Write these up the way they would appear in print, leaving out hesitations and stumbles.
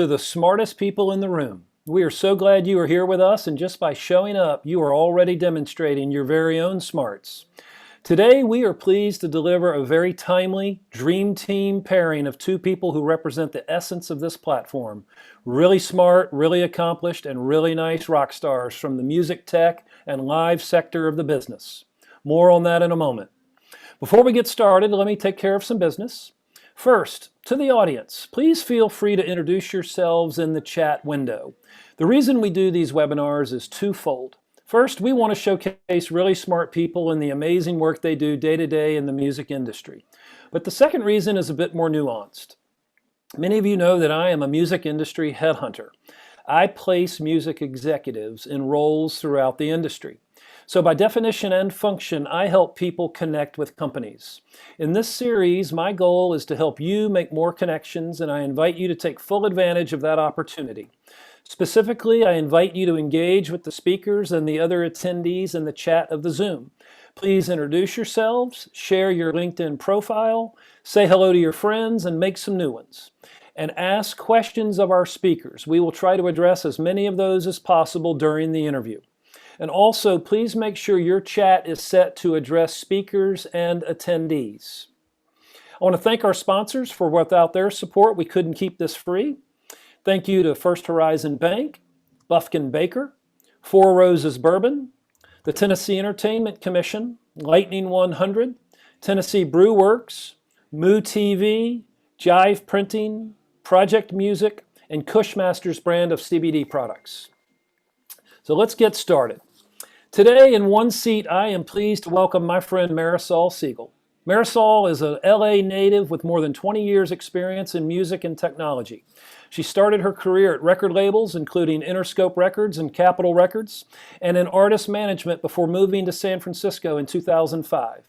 to the smartest people in the room. We are so glad you are here with us, and just by showing up, you are already demonstrating your very own smarts. Today, we are pleased to deliver a very timely dream team pairing of two people who represent the essence of this platform. Really smart, really accomplished, and really nice rock stars from the music tech and live sector of the business. More on that in a moment. Before we get started, let me take care of some business. First, to the audience, please feel free to introduce yourselves in the chat window. The reason we do these webinars is twofold. First, we want to showcase really smart people and the amazing work they do day to day in the music industry. But the second reason is a bit more nuanced. Many of you know that I am a music industry headhunter. I place music executives in roles throughout the industry. So by definition and function, I help people connect with companies. In this series, my goal is to help you make more connections, and I invite you to take full advantage of that opportunity. Specifically, I invite you to engage with the speakers and the other attendees in the chat of the Zoom. Please introduce yourselves, share your LinkedIn profile, say hello to your friends, and make some new ones. And ask questions of our speakers. We will try to address as many of those as possible during the interview. And also, please make sure your chat is set to address speakers and attendees. I want to thank our sponsors for without their support, we couldn't keep this free. Thank you to First Horizon Bank, Bufkin Baker, Four Roses Bourbon, the Tennessee Entertainment Commission, Lightning 100, Tennessee Brew Works, Moo TV, Jive Printing, Project Music, and Cushmaster's brand of CBD products. So let's get started. Today in one seat, I am pleased to welcome my friend Marisol Segal. Marisol is a LA native with more than 20 years experience in music and technology. She started her career at record labels, including Interscope Records and Capitol Records, and in artist management before moving to San Francisco in 2005.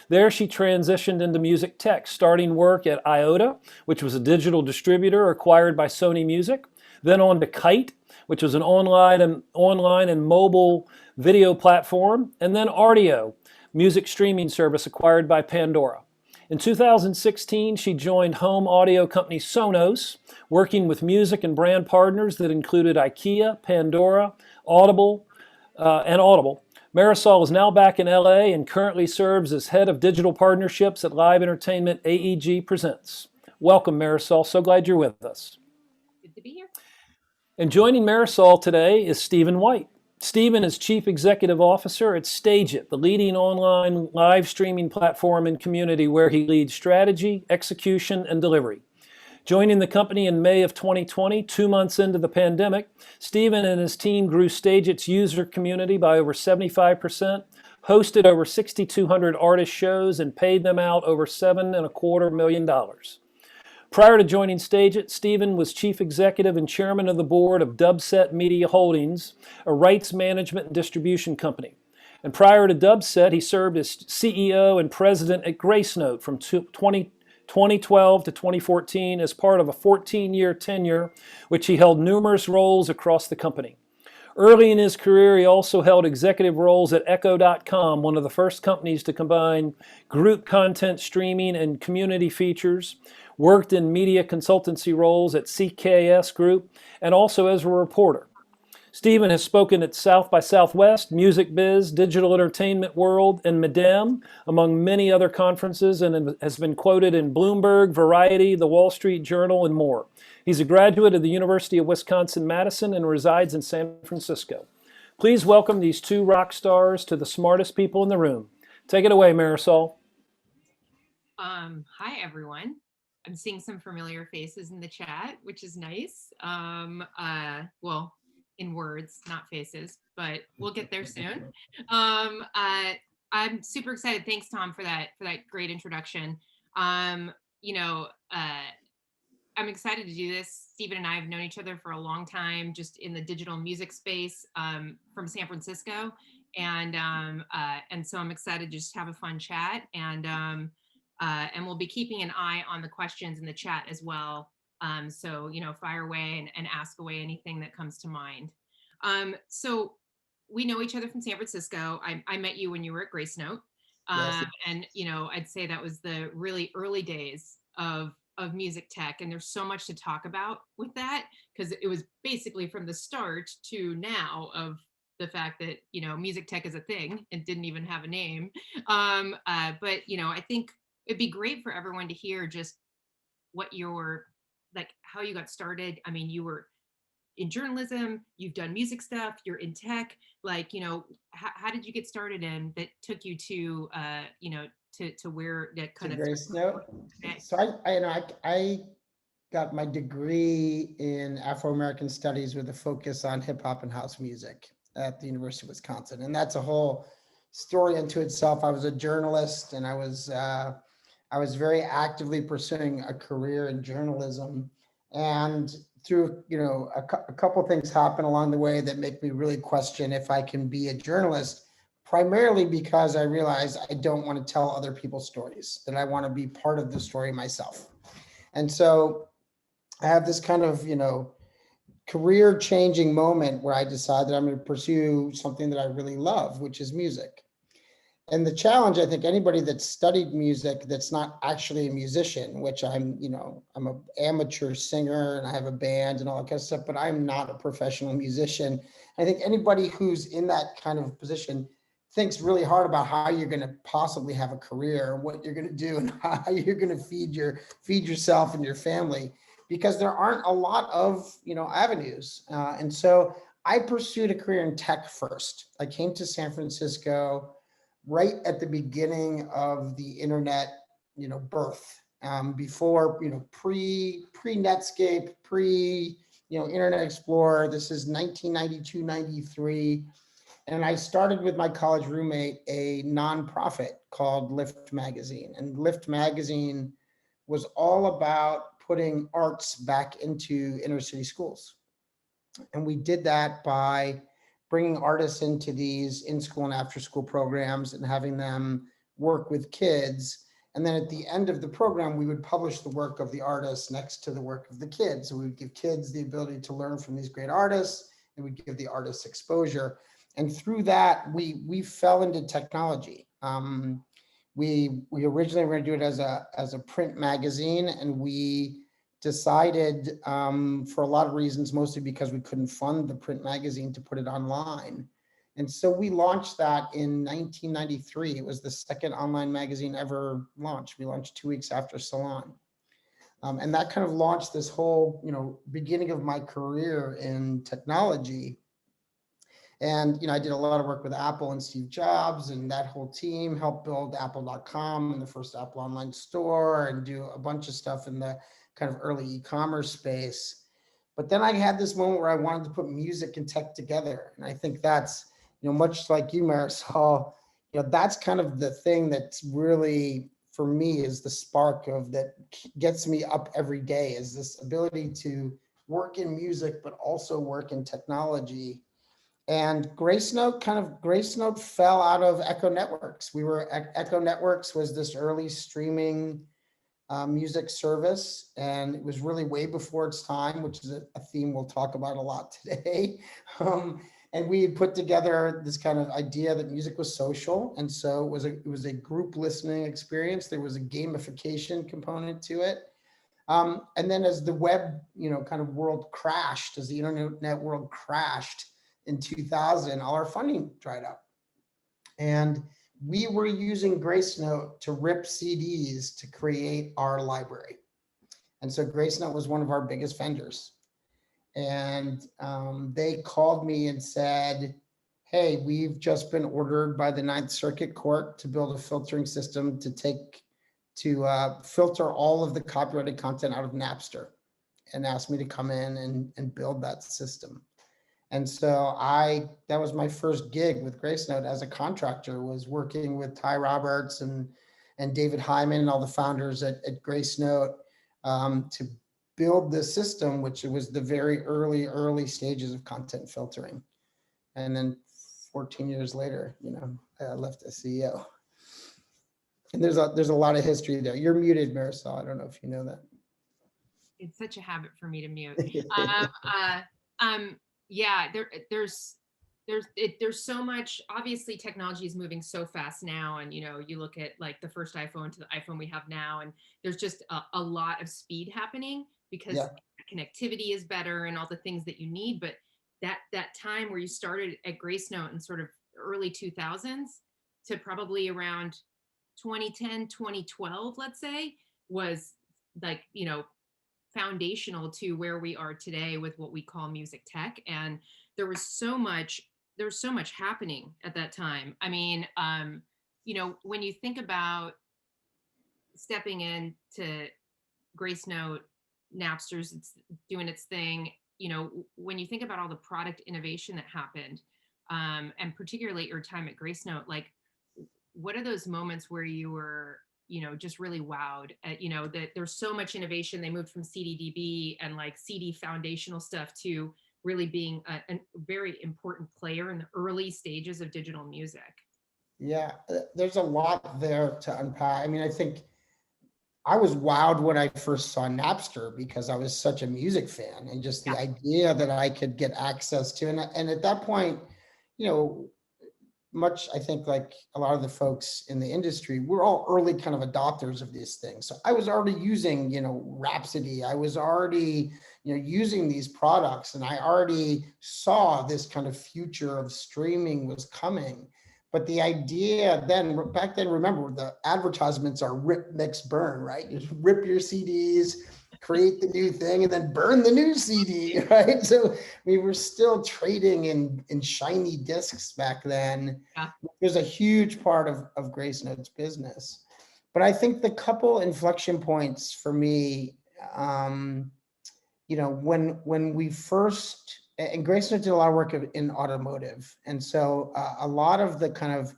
There she transitioned into music tech, starting work at IOTA, which was a digital distributor acquired by Sony Music, then on to Kite, which was an online and mobile video platform, and then Rdio, music streaming service acquired by Pandora. In 2016, she joined home audio company Sonos, working with music and brand partners that included IKEA, Pandora, Audible, and Audible. Marisol is now back in LA and currently serves as head of digital partnerships at live entertainment AEG Presents. Welcome, Marisol. So glad you're with us. Good to be here. And joining Marisol today is Stephen White. Stephen is Chief Executive Officer at StageIt, the leading online live streaming platform and community where he leads strategy, execution, and delivery. Joining the company in May of 2020, 2 months into the pandemic, Stephen and his team grew StageIt's user community by over 75%, hosted over 6,200 artist shows, and paid them out over $7.25 million. Prior to joining StageIt, Stephen was chief executive and chairman of the board of Dubset Media Holdings, a rights management and distribution company. And prior to Dubset, he served as CEO and president at Gracenote from 2012 to 2014 as part of a 14-year tenure, which he held numerous roles across the company. Early in his career, he also held executive roles at Echo.com, one of the first companies to combine group content streaming and community features, worked in media consultancy roles at CKS Group, and also as a reporter. Stephen has spoken at South by Southwest, Music Biz, Digital Entertainment World, and Madame, among many other conferences, and has been quoted in Bloomberg, Variety, The Wall Street Journal, and more. He's a graduate of the University of Wisconsin-Madison and resides in San Francisco. Please welcome these two rock stars to the smartest people in the room. Take it away, Marisol. Hi, everyone. I'm seeing some familiar faces in the chat, which is nice. Well, in words, not faces, but we'll get there soon. I'm super excited. Thanks, Tom, for that great introduction. I'm excited to do this. Stephen and I have known each other for a long time, just in the digital music space, from San Francisco, and so I'm excited to just have a fun chat, and we'll be keeping an eye on the questions in the chat as well. So fire away and ask away anything that comes to mind. So we know each other from San Francisco. I met you when you were at Gracenote, Yes. and I'd say that was the really early days of of music tech, and there's so much to talk about with that, because it was basically from the start to now of the fact that, you know, music tech is a thing and didn't even have a name. But you know, I think it'd be great for everyone to hear just what your, like, how you got started. I mean, you were in journalism, you've done music stuff, you're in tech, like, you know, how did you get started, and that took you to you know, to where that To kind of Grace Note. today. So I got my degree in Afro-American Studies with a focus on hip hop and house music at the University of Wisconsin. And that's a whole story unto itself. I was a journalist, and I was very actively pursuing a career in journalism. And through, you know, a couple things happen along the way that make me really question if I can be a journalist, primarily because I realize I don't want to tell other people's stories, that I want to be part of the story myself. And so I have this kind of, you know, career changing moment where I decide that I'm going to pursue something that I really love, which is music. And the challenge, I think anybody that's studied music that's not actually a musician, which I'm, you know, I'm an amateur singer and I have a band and all that kind of stuff, but I'm not a professional musician. I think anybody who's in that kind of position thinks really hard about how you're going to possibly have a career, what you're going to do, and how you're going to feed yourself and your family, because there aren't a lot of, you know, avenues. And so I pursued a career in tech first. I came to San Francisco right at the beginning of the internet, you know, birth, before, you know, pre Netscape, pre, you know, Internet Explorer. This is 1992, 93. And I started with my college roommate a nonprofit called Lift Magazine. And Lift Magazine was all about putting arts back into inner city schools. And we did that by bringing artists into these in school and after school programs and having them work with kids. And then at the end of the program, we would publish the work of the artists next to the work of the kids. So we would give kids the ability to learn from these great artists, and we'd give the artists exposure. And through that, we fell into technology. We originally were going to do it as a print magazine, and we decided, for a lot of reasons, mostly because we couldn't fund the print magazine, to put it online. And so we launched that in 1993. It was the second online magazine ever launched. We launched 2 weeks after Salon. And that kind of launched this whole, you know, beginning of my career in technology. And, you know, I did a lot of work with Apple and Steve Jobs, and that whole team helped build apple.com and the first Apple online store, and do a bunch of stuff in the kind of early e-commerce space. But then I had this moment where I wanted to put music and tech together. And I think that's, you know, much like you, Marisol, you know, that's kind of the thing that's really, for me, is the spark of that gets me up every day, is this ability to work in music, but also work in technology. And Grace Note fell out of Echo Networks. Echo Networks was this early streaming music service, and it was really way before its time, which is a theme we'll talk about a lot today. And we had put together this kind of idea that music was social, and so it was a group listening experience. There was a gamification component to it. And then as the web, you know, kind of world crashed, as the internet world crashed in 2000, all our funding dried up. And we were using Grace Note to rip CDs to create our library. And so Grace Note was one of our biggest vendors. And they called me and said, hey, we've just been ordered by the Ninth Circuit Court to build a filtering system to filter all of the copyrighted content out of Napster, and asked me to come in and build that system. And so that was my first gig with Grace Note as a contractor, was working with Ty Roberts and David Hyman and all the founders at Grace Note, to build this system, which was the very early stages of content filtering. And then 14 years later, you know, I left as CEO. And there's a lot of history there. You're muted, Marisol. I don't know if you know that. It's such a habit for me to mute. Yeah, there's there's so much. Obviously technology is moving so fast now, and you look at like the first iPhone to the iPhone we have now, and there's just a lot of speed happening because Yeah. connectivity is better and all the things that you need. But that time where you started at Grace Note in sort of early 2000s to probably around 2010, 2012, let's say, was like, foundational to where we are today with what we call music tech. And there was so much, happening at that time. I mean, when you think about stepping into Grace Note, Napster's, it's doing its thing. When you think about all the product innovation that happened, and particularly your time at Grace Note, like, what are those moments where you were, just really wowed at, that there's so much innovation. They moved from CD-DB and like CD foundational stuff to really being a very important player in the early stages of digital music. Yeah, there's a lot there to unpack. I mean, I think I was wowed when I first saw Napster because I was such a music fan, and just the Yeah. idea that I could get access to, and at that point, you know, much I think like a lot of the folks in the industry, we're all early kind of adopters of these things. So I was already using, Rhapsody. I was already, using these products, and I already saw this kind of future of streaming was coming. But the idea then, back then, remember the advertisements are rip, mix, burn, right? You just rip your CDs, create the new thing, and then burn the new CD, right? So we were still trading in shiny discs back then. Yeah. It was a huge part of Grace Note's business. But I think the couple inflection points for me, when we first, and Grace Note did a lot of work in automotive. And so a lot of the kind of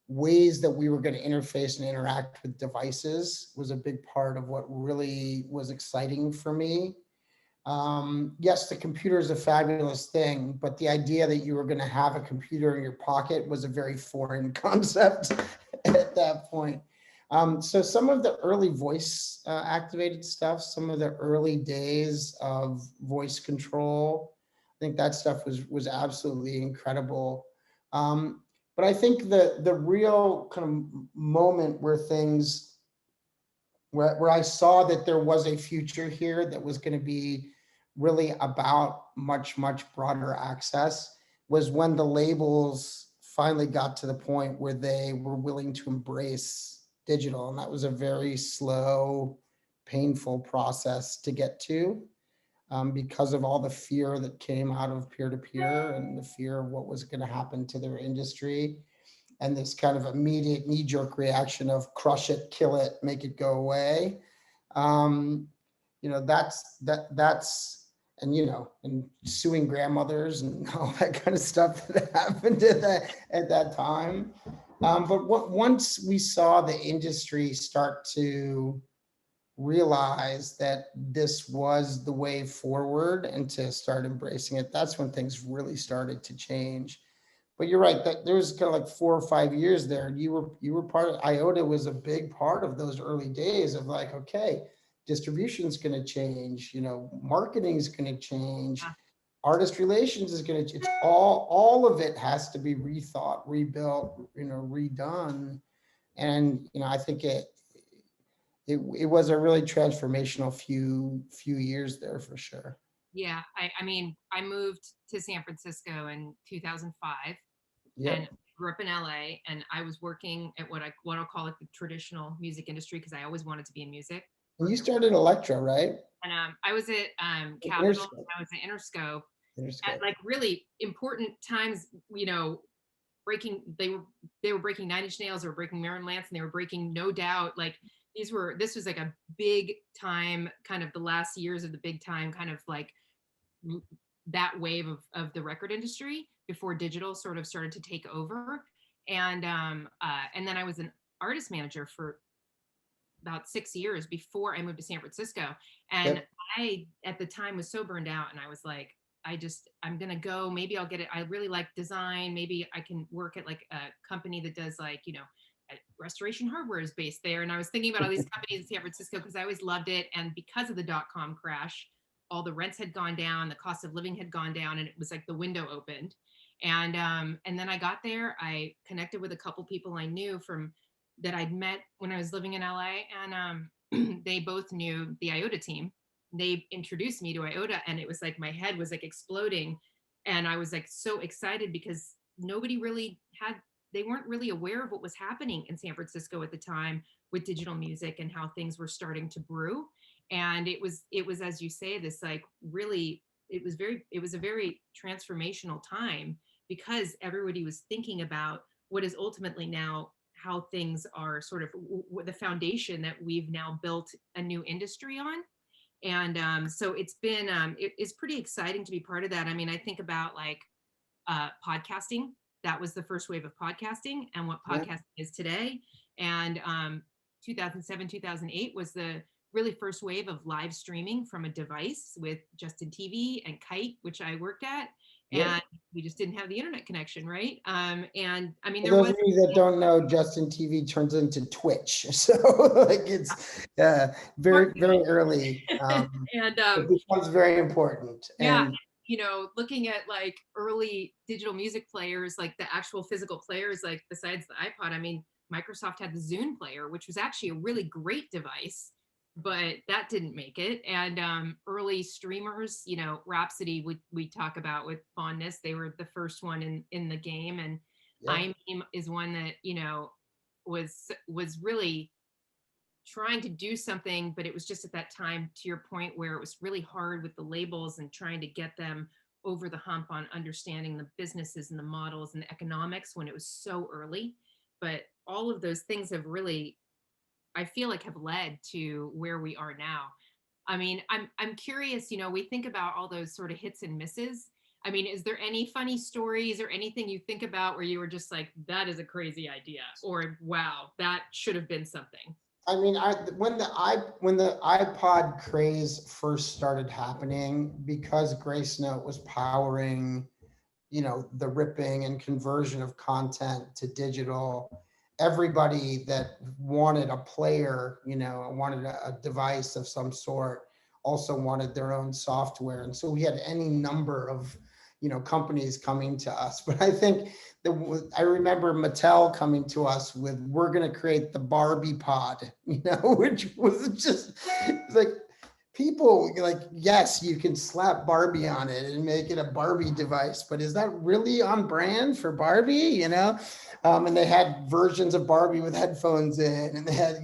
ways that we were going to interface and interact with devices was a big part of what really was exciting for me. Yes, the computer is a fabulous thing, but the idea that you were going to have a computer in your pocket was a very foreign concept at that point. So some of the early voice activated stuff, some of the early days of voice control, I think that stuff was absolutely incredible. But I think the real kind of moment where things where I saw that there was a future here that was going to be really about much, much broader access was when the labels finally got to the point where they were willing to embrace digital. And that was a very slow, painful process to get to, because of all the fear that came out of peer-to-peer and the fear of what was going to happen to their industry, and this kind of immediate knee-jerk reaction of crush it, kill it, make it go away. Um, that's and suing grandmothers and all that kind of stuff that happened at that time. But once we saw the industry start to realize that this was the way forward and to start embracing it, that's when things really started to change. But you're right that there was kind of like 4 or 5 years there. You were part of IOTA was a big part of those early days of like, okay, distribution's going to change, marketing's going to change, Yeah. artist relations is going to, it's all of it has to be rethought, rebuilt, redone. And I think it was a really transformational few years there for sure. Yeah. I mean, I moved to San Francisco in 2005 and Yep. grew up in LA, and I was working at what I'll call like the traditional music industry because I always wanted to be in music. And you started Electro, right? And I was at Capitol, Interscope. I was at Interscope at Interscope. like really important times, breaking they were breaking Nine Inch Nails, they were breaking Marilyn Manson, they were breaking No Doubt. Like this was like a big time, kind of the last years of the big time, kind of like that wave of the record industry before digital sort of started to take over. And then I was an artist manager for about 6 years before I moved to San Francisco. And Yep. I, at the time, was so burned out. And I was like, I'm going to go. Maybe I'll get it. I really like design. Maybe I can work at like a company that does like, restoration hardware is based there. And I was thinking about all these companies in San Francisco because I always loved it. And because of the .com crash, all the rents had gone down, the cost of living had gone down, and it was like the window opened. And then I got there. I connected with a couple people I knew from that I'd met when I was living in LA, and they both knew the IOTA team. They introduced me to IOTA, and it was like my head was like exploding, and I was like so excited because nobody really had, they weren't really aware of what was happening in San Francisco at the time with digital music and how things were starting to brew. And it was as you say, this like really, it was a very transformational time because everybody was thinking about what is ultimately now how things are sort of the foundation that we've now built a new industry on. And so it's been it's pretty exciting to be part of that. I mean, I think about like podcasting. That was the first wave of podcasting and what podcasting is today. And 2007, 2008 was the really first wave of live streaming from a device with Justin TV and Kite, which I worked at. And we just didn't have the internet connection, right? And I mean, For there those was of you that don't know, Justin TV turns into Twitch, so like it's very very early. and It becomes very important. yeah, And you know, looking at like early digital music players, like the actual physical players, like besides the iPod, I mean, Microsoft had the Zune player, which was actually a really great device, but that didn't make it. And early streamers, you know, Rhapsody, we talk about with fondness. They were the first one in the game, and iMeme is one that, you know, was really trying to do something, but it was just at that time, to your point, where it was really hard with the labels and trying to get them over the hump on understanding the businesses and the models and the economics when it was so early. But all of those things have really, I feel like, have led to where we are now. I mean, I'm curious, you know, we think about all those sort of hits and misses. I mean, is there any funny stories or anything you think about where you were just like, that is a crazy idea, or wow, that should have been something? I mean, when the iPod craze first started happening, because Grace Note was powering, the ripping and conversion of content to digital, everybody that wanted a player, wanted a device of some sort, also wanted their own software. And so we had any number of, companies coming to us. But I think I remember Mattel coming to us with, we're going to create the Barbie pod, which was just like, people like, yes, you can slap Barbie on it and make it a Barbie device, but is that really on brand for Barbie, and they had versions of Barbie with headphones in, and they had,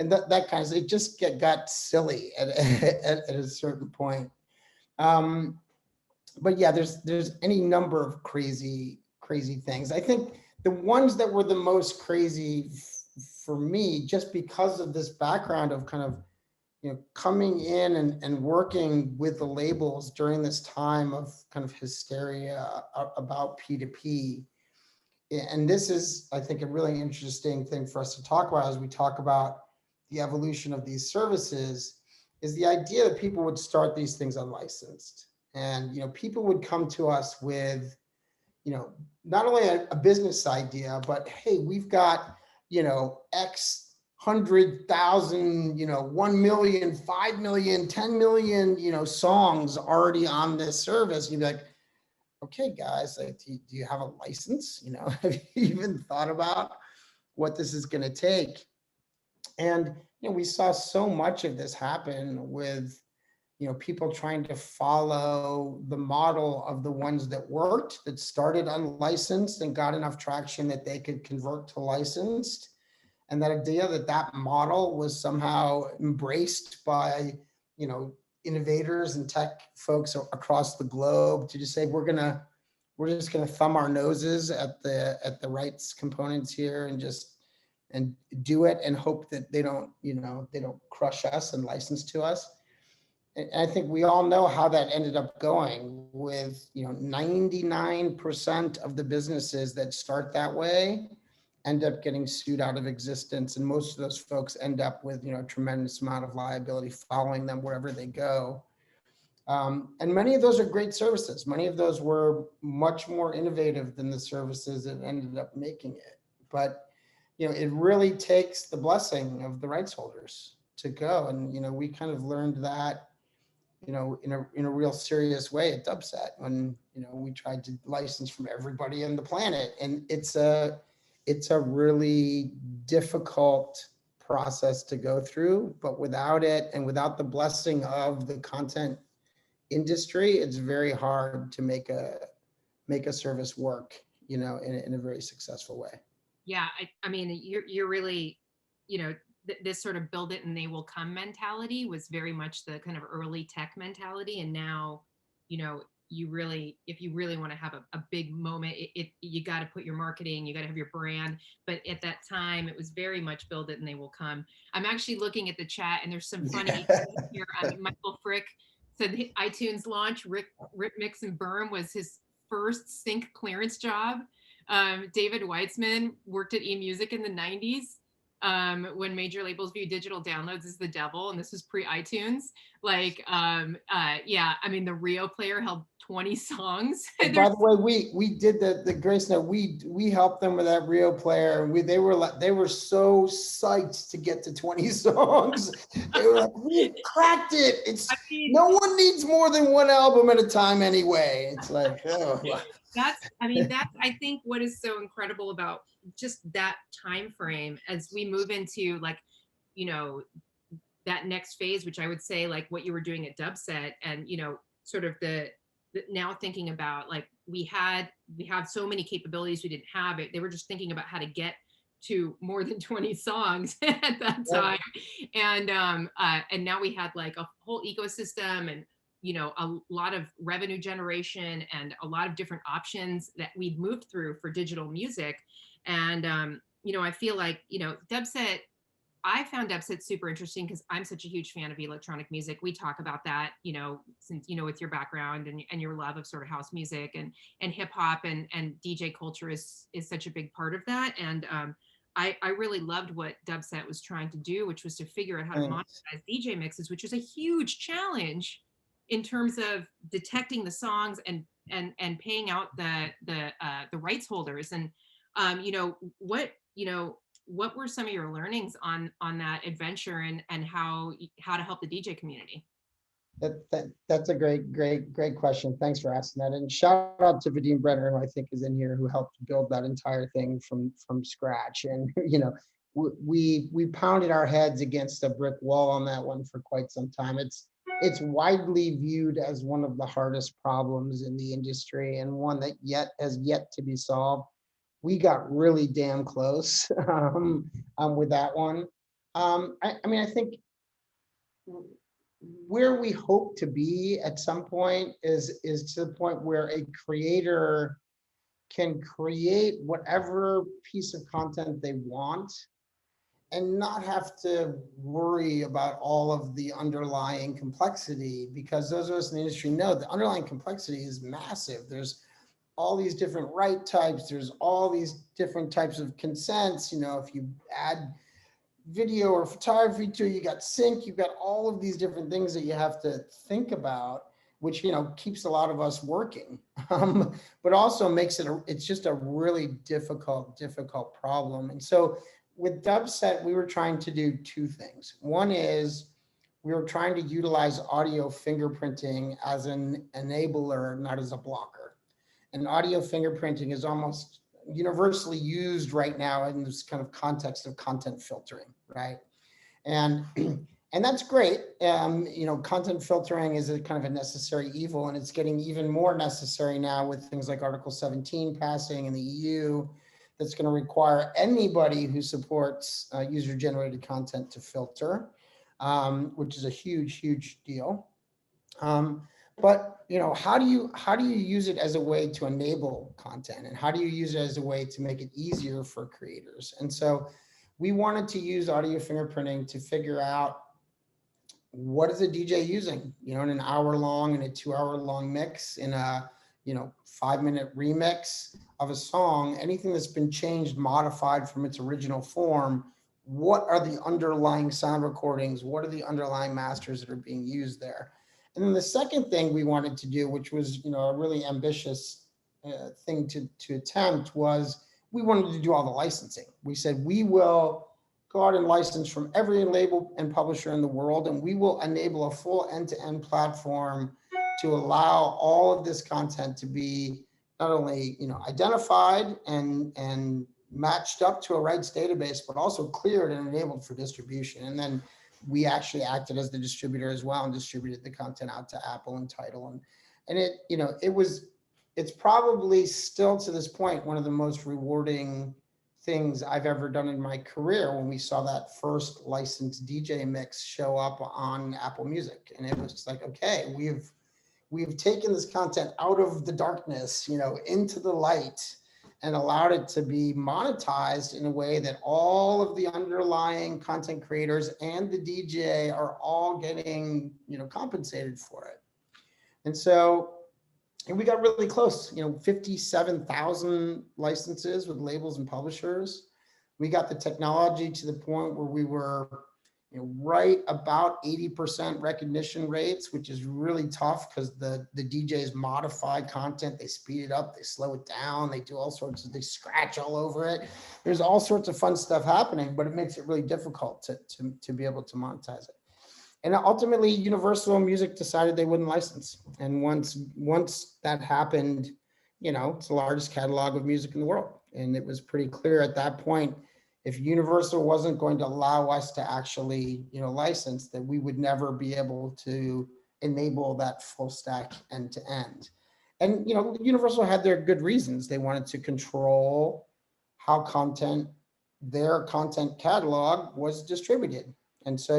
and that kind of, it just got silly at a certain point. But yeah, there's any number of crazy things. I think the ones that were the most crazy for me, just because of this background of kind of, coming in and working with the labels during this time of kind of hysteria about P2P. And this is, I think, a really interesting thing for us to talk about as we talk about the evolution of these services, is the idea that people would start these things unlicensed. And, people would come to us with, not only a business idea, but hey, we've got, X 100,000, 1 million, 5 million, 10 million, songs already on this service. You'd be like, okay, guys, like, do you have a license? Have you even thought about what this is going to take? And, we saw so much of this happen with, people trying to follow the model of the ones that worked, that started unlicensed and got enough traction that they could convert to licensed. And that idea that model was somehow embraced by, innovators and tech folks across the globe to just say, we're just gonna thumb our noses at the rights components here and do it and hope that they don't crush us and license to us. And I think we all know how that ended up going with, 99% of the businesses that start that way end up getting sued out of existence. And most of those folks end up with, a tremendous amount of liability following them wherever they go. And many of those are great services. Many of those were much more innovative than the services that ended up making it. But, it really takes the blessing of the rights holders to go. And, we kind of learned that in a real serious way at Dubset when, we tried to license from everybody on the planet. And it's a really difficult process to go through, but without it and without the blessing of the content industry, it's very hard to make a service work, in a very successful way. Yeah, I mean, you're really, this sort of build it and they will come mentality was very much the kind of early tech mentality. And now, you really, if you really want to have a big moment, you got to put your marketing, you got to have your brand. But at that time, it was very much build it and they will come. I'm actually looking at the chat and there's some funny here. Michael Frick said the iTunes launch, Rick Mix and Berm was his first sync clearance job. David Weitzman worked at eMusic in the 90s when major labels view digital downloads as the devil, and this was pre-iTunes. Yeah, I mean, the Rio player held 20 songs. By the way, we did the Grace Note. We helped them with that Rio player, and they were so psyched to get to 20 songs. They were like, "We cracked it! No one needs more than one album at a time anyway." It's like, oh. That's I think what is so incredible about just that time frame as we move into that next phase, which I would say like what you were doing at Dubset and sort of the now thinking about like we have so many capabilities we didn't have it. They were just thinking about how to get to more than 20 songs at that time. And now we had like a whole ecosystem and a lot of revenue generation and a lot of different options that we'd moved through for digital music. And, I feel like, Dubset, I found Dubset super interesting because I'm such a huge fan of electronic music. We talk about that, since, with your background and your love of sort of house music and hip hop and DJ culture is such a big part of that. And I really loved what Dubset was trying to do, which was to figure out how to monetize DJ mixes, which was a huge challenge in terms of detecting the songs and paying out the rights holders. And what were some of your learnings on that adventure and how to help the DJ community? That's a great question. Thanks for asking that. And shout out to Vadim Brenner, who I think is in here, who helped build that entire thing from scratch. And we pounded our heads against a brick wall on that one for quite some time. It's widely viewed as one of the hardest problems in the industry and one that has yet to be solved. We got really damn close with that one. I think where we hope to be at some point is to the point where a creator can create whatever piece of content they want and not have to worry about all of the underlying complexity, because those of us in the industry know the underlying complexity is massive. There's all these different right types. There's all these different types of consents. If you add video or photography to it, you got sync, you've got all of these different things that you have to think about, which, keeps a lot of us working, but also makes it's just a really difficult problem. And so with Dubset, we were trying to do two things. One is we were trying to utilize audio fingerprinting as an enabler, not as a blocker. And audio fingerprinting is almost universally used right now in this kind of context of content filtering, right? And that's great. Content filtering is a kind of a necessary evil, and it's getting even more necessary now with things like Article 17 passing in the EU. That's going to require anybody who supports user-generated content to filter, which is a huge deal. But how do you use it as a way to enable content, and how do you use it as a way to make it easier for creators? And so we wanted to use audio fingerprinting to figure out what is a DJ using, in an hour-long and a 2-hour-long mix, in a 5-minute remix of a song, anything that's been changed, modified from its original form. What are the underlying sound recordings? What are the underlying masters that are being used there? And then the second thing we wanted to do, which was a really ambitious thing to attempt, was we wanted to do all the licensing. We said we will go out and license from every label and publisher in the world, and we will enable a full end-to-end platform to allow all of this content to be not only, identified and matched up to a rights database, but also cleared and enabled for distribution. And then we actually acted as the distributor as well and distributed the content out to Apple and Tidal. And it's probably still to this point one of the most rewarding things I've ever done in my career when we saw that first licensed DJ mix show up on Apple Music. And it was just like, okay, we've taken this content out of the darkness, into the light, and allowed it to be monetized in a way that all of the underlying content creators and the DJ are all getting, compensated for it. And so we got really close, 57,000 licenses with labels and publishers. We got the technology to the point where we were, right about 80% recognition rates, which is really tough because the DJs modify content, they speed it up, they slow it down, they do all sorts of, they scratch all over it. There's all sorts of fun stuff happening, but it makes it really difficult to be able to monetize it. And ultimately, Universal Music decided they wouldn't license. And once that happened, it's the largest catalog of music in the world. And it was pretty clear at that point, if Universal wasn't going to allow us to actually, license, that we would never be able to enable that full stack end to end. And, Universal had their good reasons. They wanted to control how their content catalog was distributed. And so,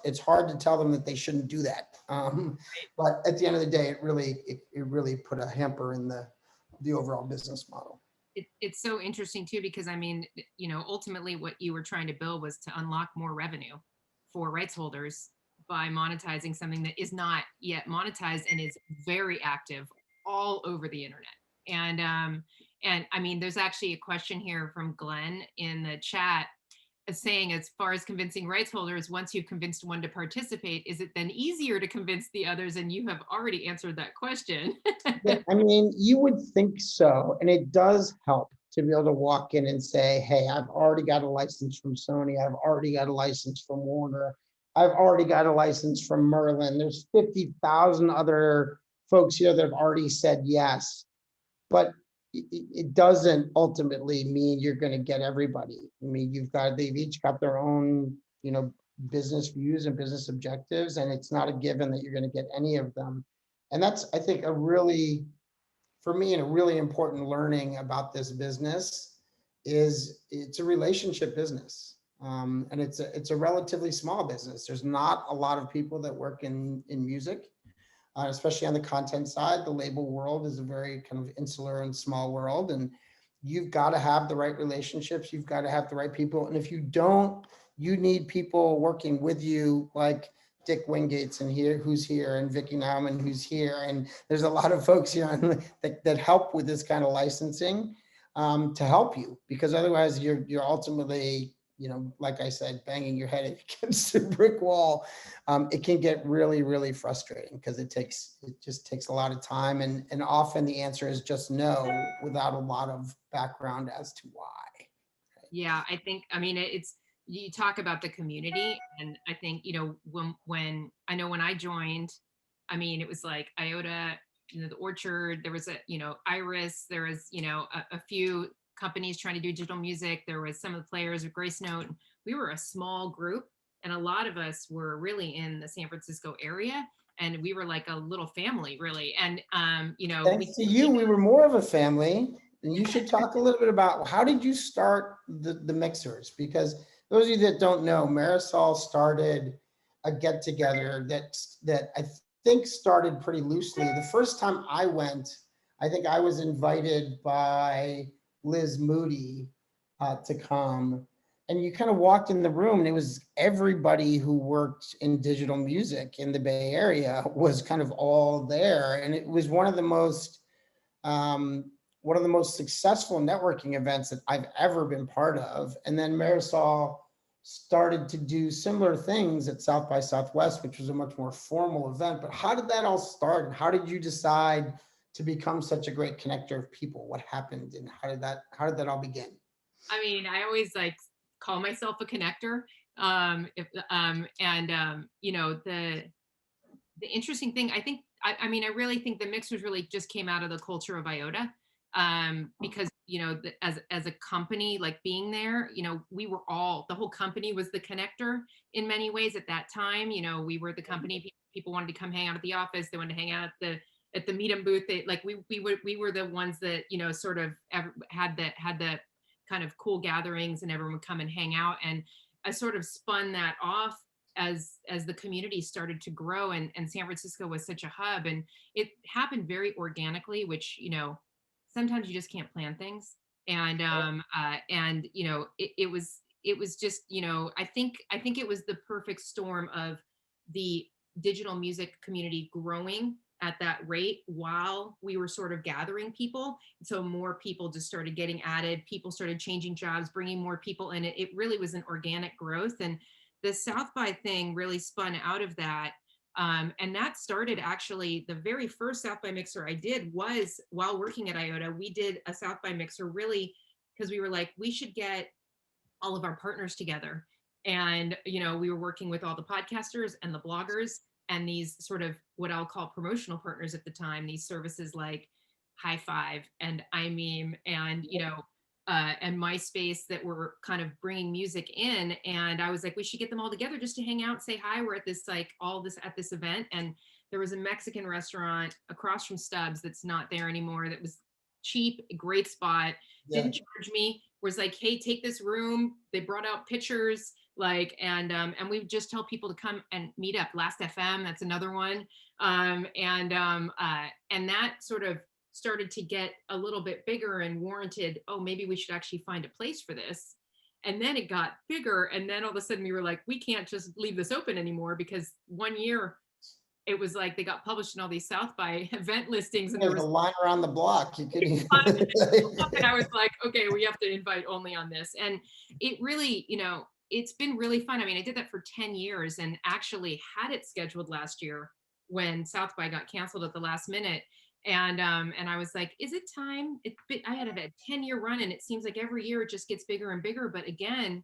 it's hard to tell them that they shouldn't do that. But at the end of the day, it really put a hamper in the overall business model. It's so interesting too, because ultimately what you were trying to build was to unlock more revenue for rights holders by monetizing something that is not yet monetized and is very active all over the internet. And there's actually a question here from Glenn in the chat saying, as far as convincing rights holders, once you've convinced one to participate, is it then easier to convince the others? And you have already answered that question. Yeah, you would think so. And it does help to be able to walk in and say, hey, I've already got a license from Sony. I've already got a license from Warner. I've already got a license from Merlin. There's 50,000 other folks here that have already said yes. But it doesn't ultimately mean you're going to get everybody. They've each got their own, business views and business objectives, and it's not a given that you're going to get any of them. And that's, I think, for me, a really important learning about this business is it's a relationship business. And it's a relatively small business. There's not a lot of people that work in music. Especially on the content side. The label world is a very kind of insular and small world, and you've got to have the right relationships. You've got to have the right people. And if you don't, you need people working with you, like Dick Wingate's who's here, and Vicky Nauman, who's here. And there's a lot of folks here that help with this kind of licensing to help you, because otherwise you're ultimately, like I said, banging your head against a brick wall. It can get really, really frustrating because it just takes a lot of time. And often the answer is just no, without a lot of background as to why. Yeah, I think, you talk about the community, and I think, when I joined, it was like IOTA, the Orchard, there was Iris, there was, a few companies trying to do digital music. There was some of the players of Grace Note. We were a small group, and a lot of us were really in the San Francisco area, and we were like a little family, really. And thanks to you, we were more of a family. And you should talk a little bit about, how did you start the mixers? Because those of you that don't know, Marisol started a get together that I think started pretty loosely. The first time I went, I think I was invited by Liz Moody to come, and you kind of walked in the room, and it was everybody who worked in digital music in the Bay Area was kind of all there, and it was one of the most successful networking events that I've ever been part of. And then Marisol started to do similar things at South by Southwest, which was a much more formal event. But how did that all start, and how did you decide to become such a great connector of people? What happened, and how did that all begin? I always call myself a connector. You know, the interesting thing, I think, I mean, I really think the mixers really just came out of the culture of IOTA, because, you know, as a company, like being there, you know, we were all, the whole company was the connector in many ways at that time. You know, we were the company, people wanted to come hang out at the office, they wanted to hang out at the meet 'em booth. They like, we were the ones that, you know, sort of had the kind of cool gatherings, and everyone would come and hang out. And I sort of spun that off as the community started to grow, and San Francisco was such a hub, and it happened very organically, which, you know, sometimes you just can't plan things. And you know, it was just, you know, I think it was the perfect storm of the digital music community growing at that rate while we were sort of gathering people. So more people just started getting added, people started changing jobs, bringing more people in. It really was an organic growth, and the South by thing really spun out of that. And that started, actually, the very first South by mixer I did was while working at IOTA. We did a South by mixer really because we were like, we should get all of our partners together. And, you know, we were working with all the podcasters and the bloggers and these sort of what I'll call promotional partners at the time, these services like High Five and iMeme and, you know, and MySpace, that were kind of bringing music in. And I was like, we should get them all together just to hang out and say hi. We're at this, like, all this at this event. And there was a Mexican restaurant across from Stubbs that's not there anymore, that was cheap, great spot, Yeah. didn't charge me, was like, hey, take this room. They brought out pictures, like, and we just tell people to come and meet up. Last FM, that's another one. And that sort of started to get a little bit bigger and warranted, oh, maybe we should actually find a place for this. And then it got bigger. And then all of a sudden we were like, we can't just leave this open anymore, because one year it was like they got published in all these South by event listings, and there There's was a line around the block. You could and I was like, okay, we have to invite only on this. And it really, you know, it's been really fun. I mean, I did that for 10 years and actually had it scheduled last year when South by got canceled at the last minute. And I was like, is it time? I had a 10-year run, and it seems like every year it just gets bigger and bigger. But again,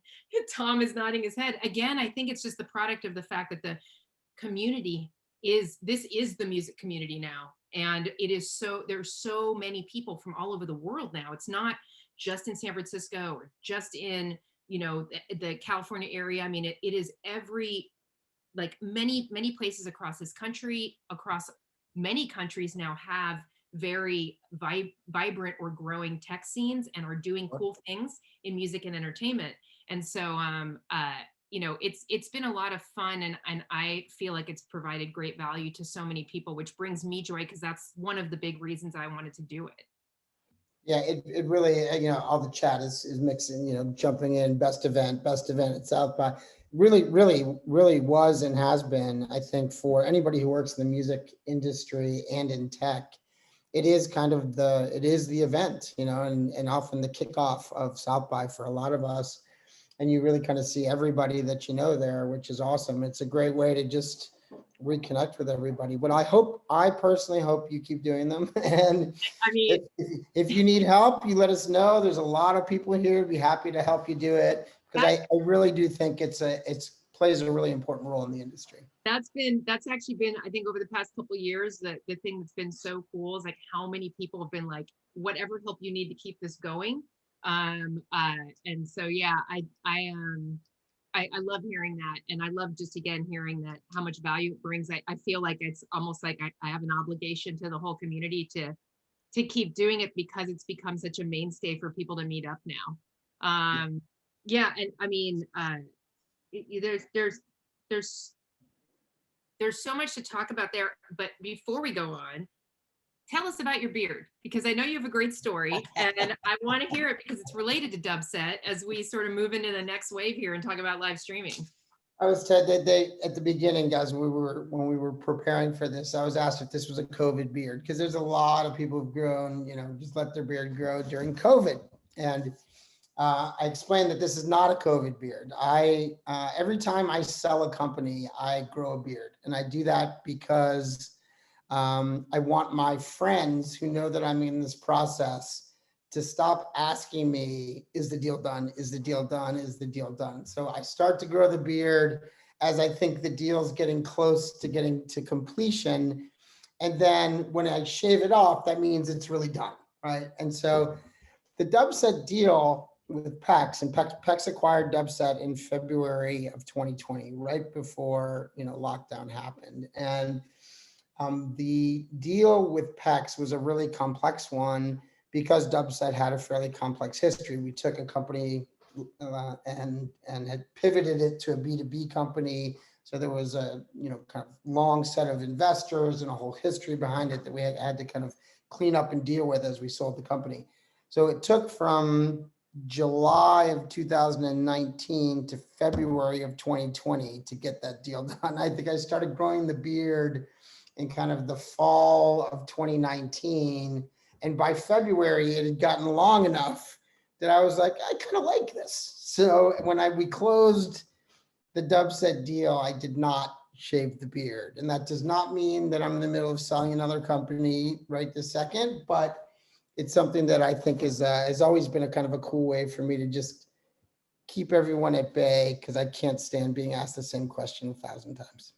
Tom is nodding his head. Again, I think it's just the product of the fact that the community this is the music community now. And it is so, there's so many people from all over the world now. It's not just in San Francisco or just in, you know, the California area. I mean, it is every, like, many places across this country, across many countries now, have very vibrant or growing tech scenes and are doing cool things in music and entertainment. And so you know, it's been a lot of fun, and I feel like it's provided great value to so many people, which brings me joy, because that's one of the big reasons I wanted to do it. Yeah, it really, you know, all the chat is mixing, you know, jumping in, best event at South by. Really was and has been, I think, for anybody who works in the music industry and in tech, it is kind of it is the event, you know, and often the kickoff of South by for a lot of us. And you really kind of see everybody that you know there, which is awesome. It's a great way to just reconnect with everybody. But I personally hope you keep doing them. And I mean, if you need help, you let us know. There's a lot of people here who'd be happy to help you do it, because I really do think it's plays a really important role in the industry. That's actually been, I think, over the past couple of years, the thing that's been so cool is like how many people have been like, whatever help you need to keep this going. And so, yeah, I love hearing that. And I love just, again, hearing that how much value it brings. I feel like it's almost like I have an obligation to the whole community to keep doing it, because it's become such a mainstay for people to meet up now. Yeah. And I mean, there's so much to talk about there. But before we go on, tell us about your beard, because I know you have a great story, and I want to hear it because it's related to Dubset as we sort of move into the next wave here and talk about live streaming. I was told that at the beginning, guys, when we were preparing for this, I was asked if this was a COVID beard, because there's a lot of people who've grown, you know, just let their beard grow during COVID. And I explained that this is not a COVID beard. Every time I sell a company, I grow a beard, and I do that because I want my friends who know that I'm in this process to stop asking me, is the deal done? Is the deal done? Is the deal done? So I start to grow the beard as I think the deal's getting close to getting to completion. And then when I shave it off, that means it's really done, right? And so the Dubset deal with Pex, and Pex acquired Dubset in February of 2020, right before, lockdown happened. And the deal with Pex was a really complex one because Dubset had a fairly complex history. We took a company and had pivoted it to a B2B company. So there was a kind of long set of investors and a whole history behind it that we had to kind of clean up and deal with as we sold the company. So it took from July of 2019 to February of 2020 to get that deal done. I think I started growing the beard in kind of the fall of 2019. And by February, it had gotten long enough that I was like, I kind of like this. So when we closed the Dubset deal, I did not shave the beard. And that does not mean that I'm in the middle of selling another company right this second, but it's something that I think has always been a kind of a cool way for me to just keep everyone at bay, because I can't stand being asked the same question 1,000 times.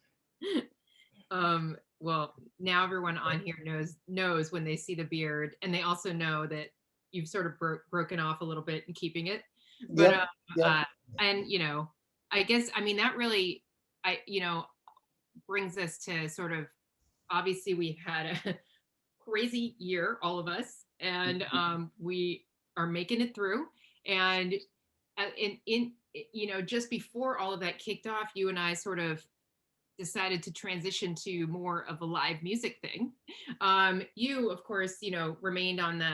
Well, now everyone on here knows when they see the beard, and they also know that you've sort of broken off a little bit and keeping it. But Yep. and I guess, I mean, that really, brings us to sort of, obviously we had a crazy year, all of us, and we are making it through. And in just before all of that kicked off, you and I sort of decided to transition to more of a live music thing. You, of course, remained on the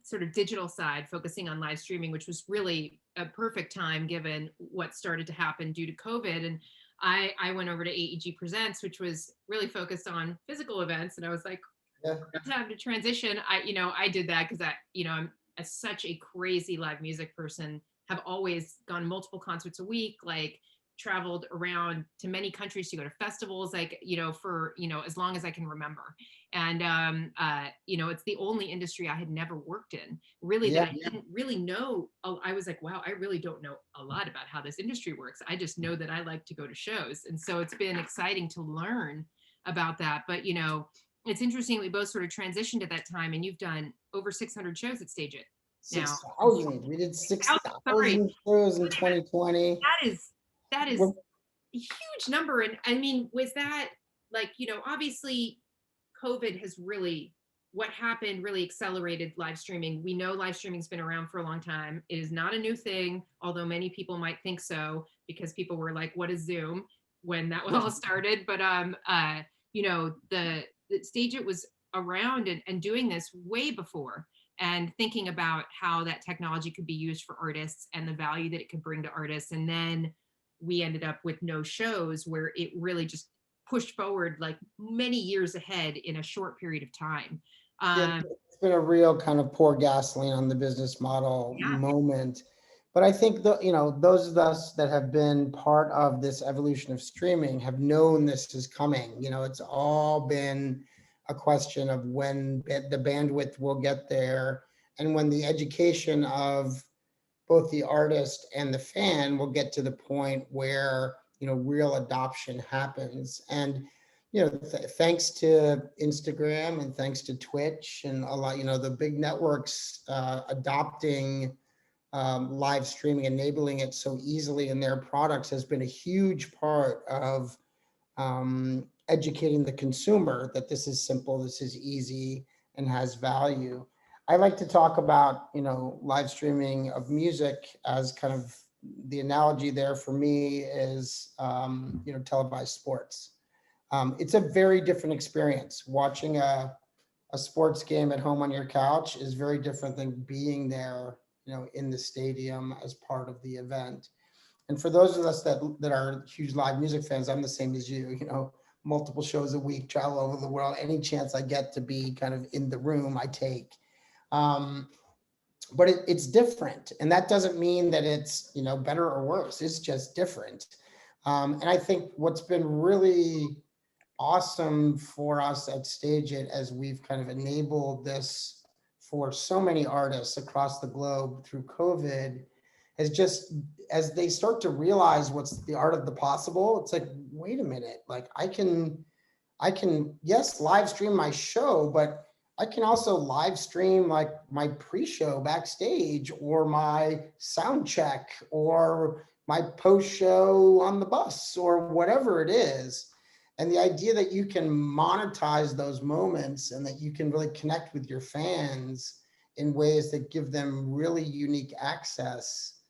sort of digital side, focusing on live streaming, which was really a perfect time given what started to happen due to COVID. And I went over to AEG Presents, which was really focused on physical events. And I was like, Yeah. time to transition. I did that because I'm such a crazy live music person, have always gone multiple concerts a week, like traveled around to many countries to go to festivals, like, for, as long as I can remember. And, it's the only industry I had never worked in, really, that I didn't really know. I was like, wow, I really don't know a lot about how this industry works. I just know that I like to go to shows. And so it's been exciting to learn about that. But, it's interesting, we both sort of transitioned at that time, and you've done over 600 shows at Stage It now. 6,000. We did 6,000 shows in 2020. That is a huge number. And I mean, was that like, obviously COVID has really, what happened really accelerated live streaming. We know live streaming's been around for a long time. It is not a new thing, although many people might think so, because people were like, what is Zoom, when that all started. But the Stage It was around and doing this way before, and thinking about how that technology could be used for artists and the value that it could bring to artists. And then we ended up with no shows, where it really just pushed forward like many years ahead in a short period of time. It's been a real kind of pour gasoline on the business model moment. But I think those of us that have been part of this evolution of streaming have known this is coming. It's all been a question of when the bandwidth will get there, and when the education of both the artist and the fan will get to the point where real adoption happens. And thanks to Instagram and thanks to Twitch and a lot, the big networks adopting live streaming, enabling it so easily in their products, has been a huge part of educating the consumer that this is simple, this is easy, and has value. I like to talk about, live streaming of music as kind of the analogy there for me is, televised sports. It's a very different experience. Watching a sports game at home on your couch is very different than being there, in the stadium as part of the event. And for those of us that are huge live music fans, I'm the same as you, multiple shows a week, travel over the world. Any chance I get to be kind of in the room, I take. But it's different. And that doesn't mean that it's, better or worse. It's just different. And I think what's been really awesome for us at Stage It, as we've kind of enabled this for so many artists across the globe through COVID has just, as they start to realize what's the art of the possible, it's like, wait a minute, like I can, yes, live stream my show, but I can also live stream like my pre-show backstage or my sound check or my post-show on the bus or whatever it is. And the idea that you can monetize those moments and that you can really connect with your fans in ways that give them really unique access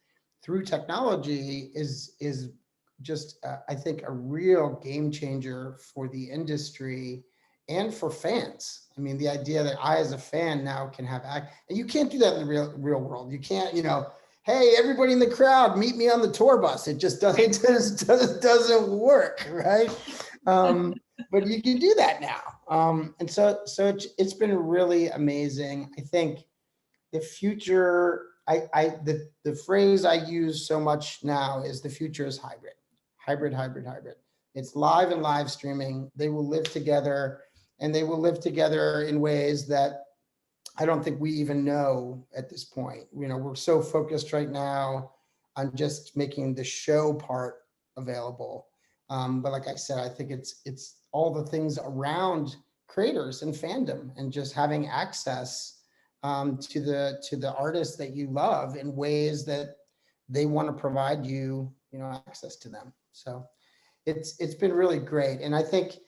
through technology is just I think a real game changer for the industry and for fans. I mean, the idea that I as a fan now can have and you can't do that in the real world. You can't, hey, everybody in the crowd, meet me on the tour bus. It just doesn't work, right? But you can do that now. And so it's been really amazing. I think the future, the phrase I use so much now is the future is hybrid. Hybrid. It's live and live streaming. They will live together, and they will live together in ways that I don't think we even know at this point. We're so focused right now on just making the show part available. But like I said, I think it's all the things around creators and fandom and just having access to the artists that you love in ways that they want to provide you, access to them. So it's been really great. And I think,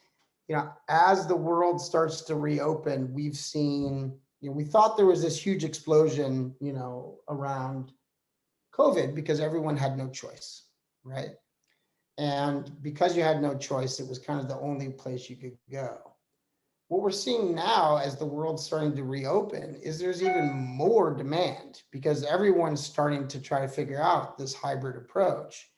as the world starts to reopen, we've seen, we thought there was this huge explosion, around COVID because everyone had no choice, right? And because you had no choice, it was kind of the only place you could go. What we're seeing now as the world's starting to reopen is there's even more demand because everyone's starting to try to figure out this hybrid approach.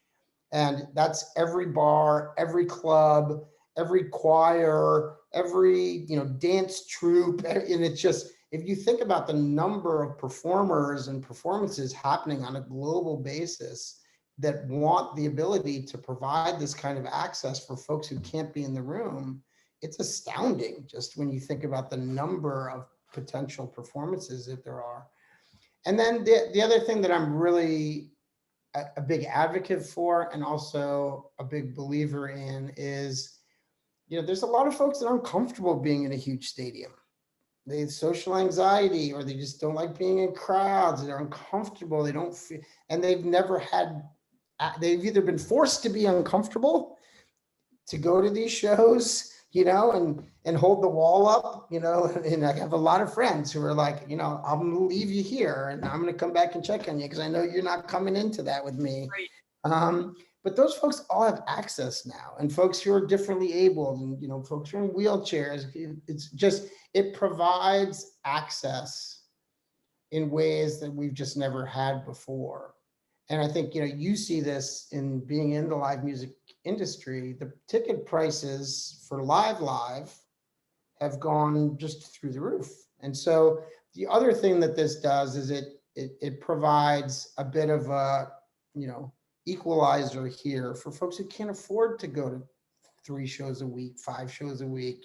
And that's every bar, every club, every choir, every dance troupe. And it's just, if you think about the number of performers and performances happening on a global basis that want the ability to provide this kind of access for folks who can't be in the room, it's astounding just when you think about the number of potential performances that there are. And then the other thing that I'm really a big advocate for and also a big believer in is, there's a lot of folks that aren't comfortable being in a huge stadium. They have social anxiety, or they just don't like being in crowds. They're uncomfortable. They don't feel, and they've either been forced to be uncomfortable to go to these shows, and hold the wall up, and I have a lot of friends who are like, I'm going to leave you here and I'm going to come back and check on you because I know you're not coming into that with me. Right. But those folks all have access now, and folks who are differently abled and, folks who are in wheelchairs, it's just, it provides access in ways that we've just never had before. And I think, you see this in being in the live music industry. The ticket prices for live have gone just through the roof. And so the other thing that this does is it provides a bit of a, equalizer here for folks who can't afford to go to 3 shows a week, 5 shows a week,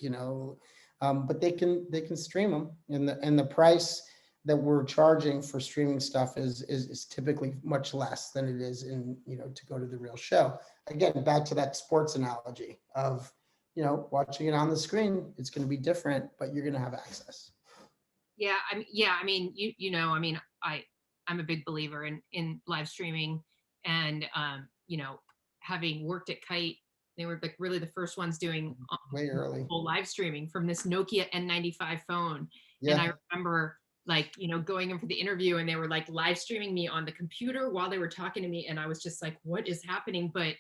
but they can stream them, and the price that we're charging for streaming stuff is typically much less than it is to go to the real show. Again, back to that sports analogy of, watching it on the screen, it's going to be different, but you're going to have access. Yeah, I'm a big believer in live streaming, and having worked at Kite, they were like really the first ones doing Way early full live streaming from this Nokia N95 phone. Yeah. And I remember going in for the interview, and they were like live streaming me on the computer while they were talking to me, and I was just like, what is happening? But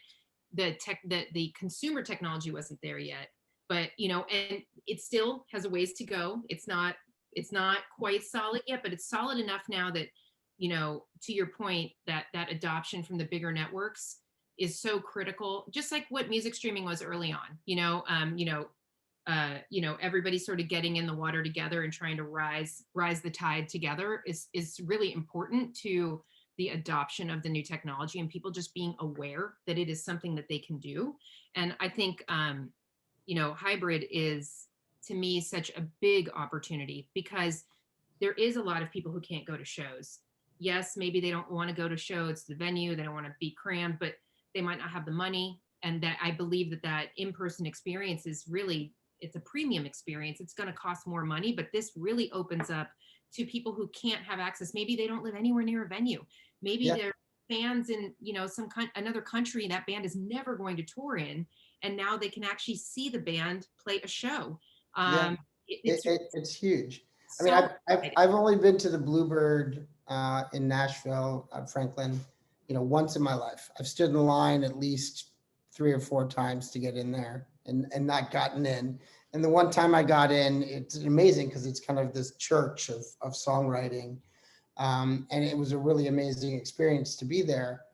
the consumer technology wasn't there yet. But and it still has a ways to go. It's not quite solid yet, but it's solid enough now that, to your point, that adoption from the bigger networks is so critical, just like what music streaming was early on. Everybody sort of getting in the water together and trying to rise the tide together is really important to the adoption of the new technology, and people just being aware that it is something that they can do. And I think hybrid is, to me, such a big opportunity, because there is a lot of people who can't go to shows. Yes, maybe they don't want to go to shows, the venue, they don't want to be crammed, but they might not have the money. And that I believe that that in-person experience is really, it's a premium experience. It's going to cost more money, but this really opens up to people who can't have access. Maybe they don't live anywhere near a venue. Maybe Yeah. they're fans in, you know, another country that band is never going to tour in, and now they can actually see the band play a show. Yeah. It's It's huge. I mean, so I've only been to the Bluebird in Nashville, Franklin, once in my life. I've stood in line at least 3 or 4 times to get in there and not gotten in. And the one time I got in, it's amazing because it's kind of this church of songwriting. And it was a really amazing experience to be there.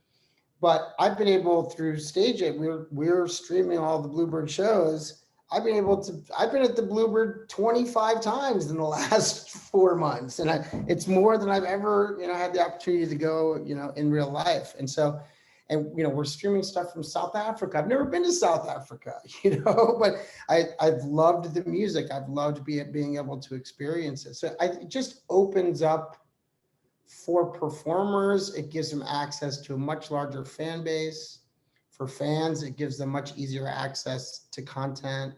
But I've been able through Stage It, we're streaming all the Bluebird shows. I've been at the Bluebird 25 times in the last 4 months. And it's more than I've ever, had the opportunity to go, in real life. And so, we're streaming stuff from South Africa. I've never been to South Africa, but I've loved the music. I've loved being able to experience it. So it just opens up for performers. It gives them access to a much larger fan base. For fans, it gives them much easier access to content.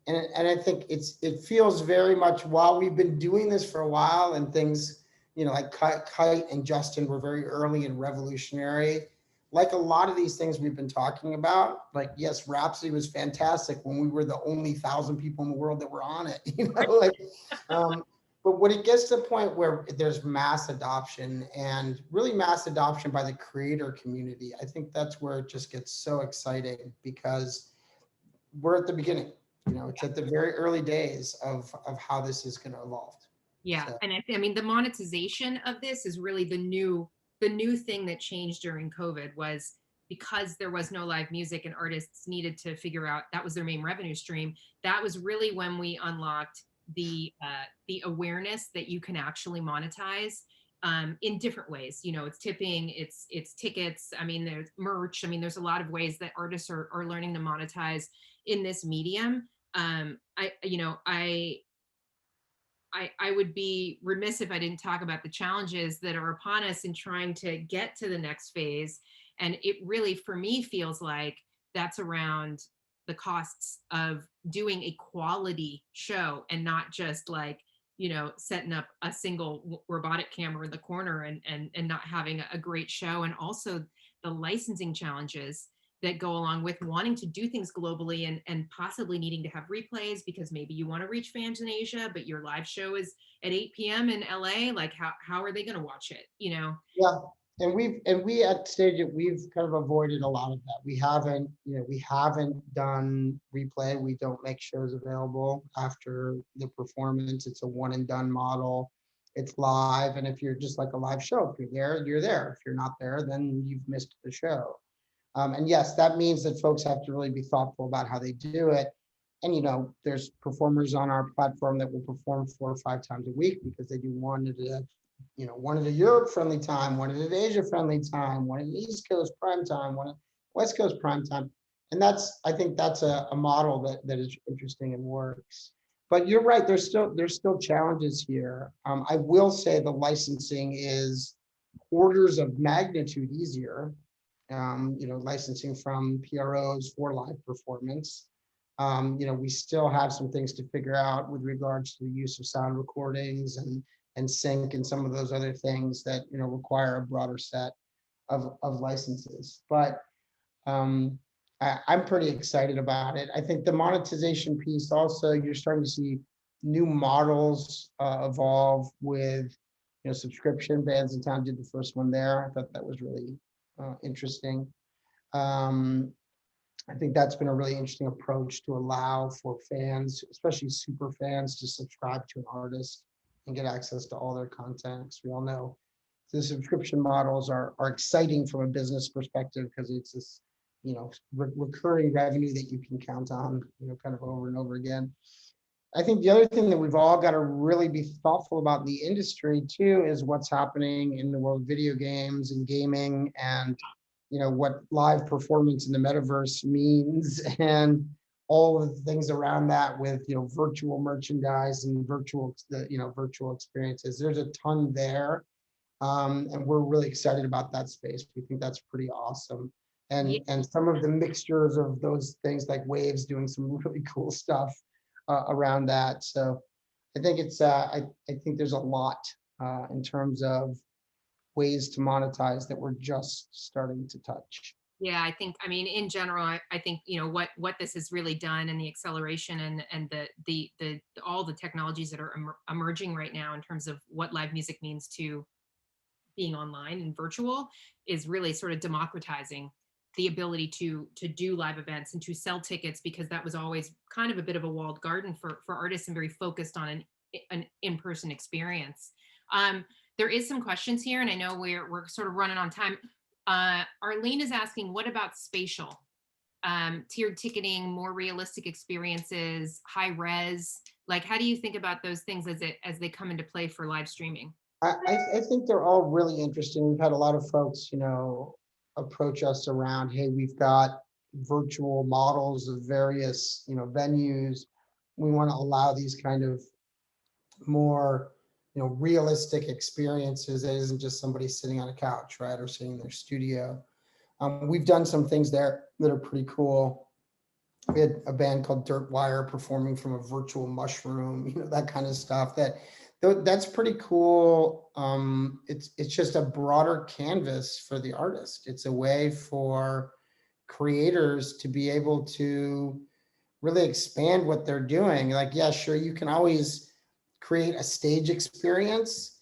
And I think it feels very much, while we've been doing this for a while and things, like Kite and Justin were very early and revolutionary. Like a lot of these things we've been talking about, like, yes, Rhapsody was fantastic when we were the only 1,000 people in the world that were on it, but when it gets to the point where there's mass adoption, and really mass adoption by the creator community, I think that's where it just gets so exciting, because we're at the beginning. It's at the very early days of how this is going to evolve. Yeah, So. and I mean, the monetization of this is really the new thing that changed during COVID, was because there was no live music and artists needed to figure out that was their main revenue stream. That was really when we unlocked the awareness that you can actually monetize in different ways. It's tipping, it's tickets. I mean, there's merch. I mean, there's a lot of ways that artists are learning to monetize in this medium. I would be remiss if I didn't talk about the challenges that are upon us in trying to get to the next phase. And it really, for me, feels like that's around the costs of doing a quality show, and not just like, setting up a single robotic camera in the corner and not having a great show. And also the licensing challenges that go along with wanting to do things globally, and possibly needing to have replays, because maybe you want to reach fans in Asia, but your live show is at 8 p.m. in LA. Like, how are they going to watch it? Yeah. And we at Stage It, we've kind of avoided a lot of that. We haven't done replay. We don't make shows available after the performance. It's a one and done model. It's live. And if you're just like a live show, if you're there, you're there. If you're not there, then you've missed the show. And yes, that means that folks have to really be thoughtful about how they do it. And, there's performers on our platform that will perform 4 or 5 times a week, because they do one at a Europe friendly time, one at an Asia friendly time, one at an East Coast prime time, one at West Coast prime time. And I think that's a model that is interesting and works. But you're right, there's still challenges here. I will say the licensing is orders of magnitude easier. Licensing from PROs for live performance. We still have some things to figure out with regards to the use of sound recordings and sync and some of those other things that require a broader set of licenses. But I'm pretty excited about it. I think the monetization piece also, you're starting to see new models evolve with subscription. Bands in Town did the first one there. I thought that was really interesting. I think that's been a really interesting approach to allow for fans, especially super fans, to subscribe to an artist and get access to all their content. Because we all know the subscription models are exciting from a business perspective, because it's this recurring revenue that you can count on kind of over and over again. I think the other thing that we've all got to really be thoughtful about in the industry too is what's happening in the world of video games and gaming, and what live performance in the metaverse means, and all of the things around that with, virtual merchandise and virtual experiences. There's a ton there. And we're really excited about that space. We think that's pretty awesome. Yeah. And some of the mixtures of those things, like Waves doing some really cool stuff around that. So I think I think there's a lot in terms of ways to monetize that we're just starting to touch. Yeah, I mean, in general, I think, what this has really done, and the acceleration, and the all the technologies that are emerging right now in terms of what live music means to being online and virtual, is really sort of democratizing the ability to do live events and to sell tickets, because that was always kind of a bit of a walled garden for artists, and very focused on an in-person experience. There is some questions here, and I know we're sort of running on time. Arlene is asking, what about spatial? Tiered ticketing, more realistic experiences, high res? Like, how do you think about those things as they come into play for live streaming? I think they're all really interesting. We've had a lot of folks, approach us around, hey, we've got virtual models of various, venues. We want to allow these kind of more, realistic experiences that isn't just somebody sitting on a couch, right, or sitting in their studio. We've done some things there that are pretty cool. We had a band called Dirt Wire performing from a virtual mushroom, that kind of stuff. That's pretty cool. It's just a broader canvas for the artist. It's a way for creators to be able to really expand what they're doing. Like, yeah, sure, you can always create a stage experience,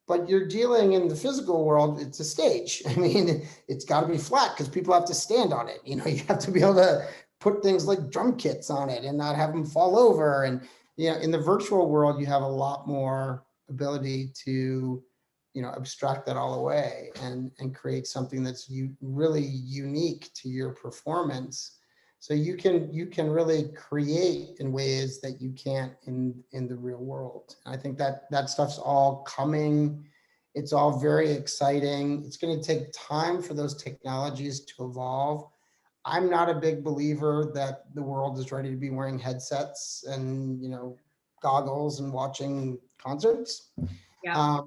but you're dealing in the physical world. It's a stage. I mean, it's got to be flat because people have to stand on it. You have to be able to put things like drum kits on it and not have them fall over. And in the virtual world, you have a lot more ability to abstract that all away and create something that's really unique to your performance. So you can really create in ways that you can't in the real world. And I think that stuff's all coming. It's all very exciting. It's going to take time for those technologies to evolve. I'm not a big believer that the world is ready to be wearing headsets and goggles and watching concerts. Yeah.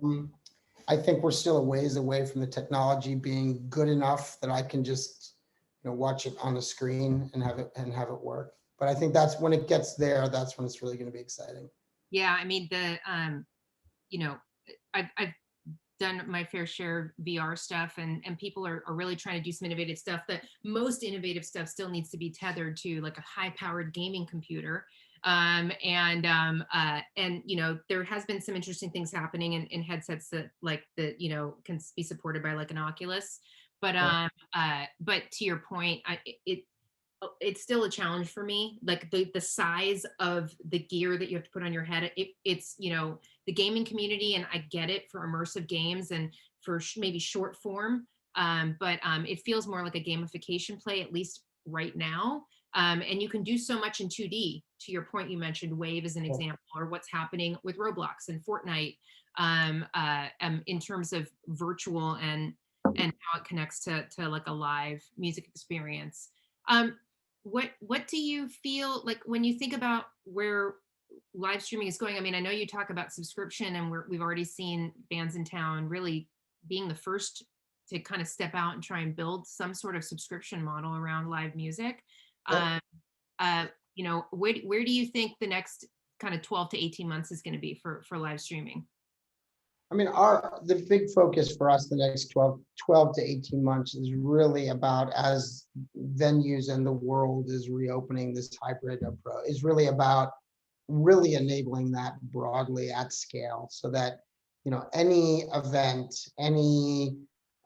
I think we're still a ways away from the technology being good enough that I can just watch it on the screen and have it work. But I think that's when it gets there, that's when it's really going to be exciting. Yeah, I mean, I've done my fair share of VR stuff, and people are really trying to do some innovative stuff. The most innovative stuff still needs to be tethered to like a high powered gaming computer. There has been some interesting things happening in headsets that can be supported by like an Oculus. But to your point, it's still a challenge for me. Like the size of the gear that you have to put on your head. It's the gaming community, and I get it for immersive games and for maybe short form. But it feels more like a gamification play, at least right now. And you can do so much in 2D. To your point, you mentioned Wave as an example, or what's happening with Roblox and Fortnite in terms of virtual and how it connects to like a live music experience. What do you feel like when you think about where live streaming is going? I mean, I know you talk about subscription, and we've already seen bands in town really being the first to kind of step out and try and build some sort of subscription model around live music. Yep. Where do you think the next kind of 12 to 18 months is going to be for live streaming? I mean, the big focus for us the next 12 to 18 months is really about, as venues and the world is reopening this hybrid approach, is really about really enabling that broadly at scale, so that any event, any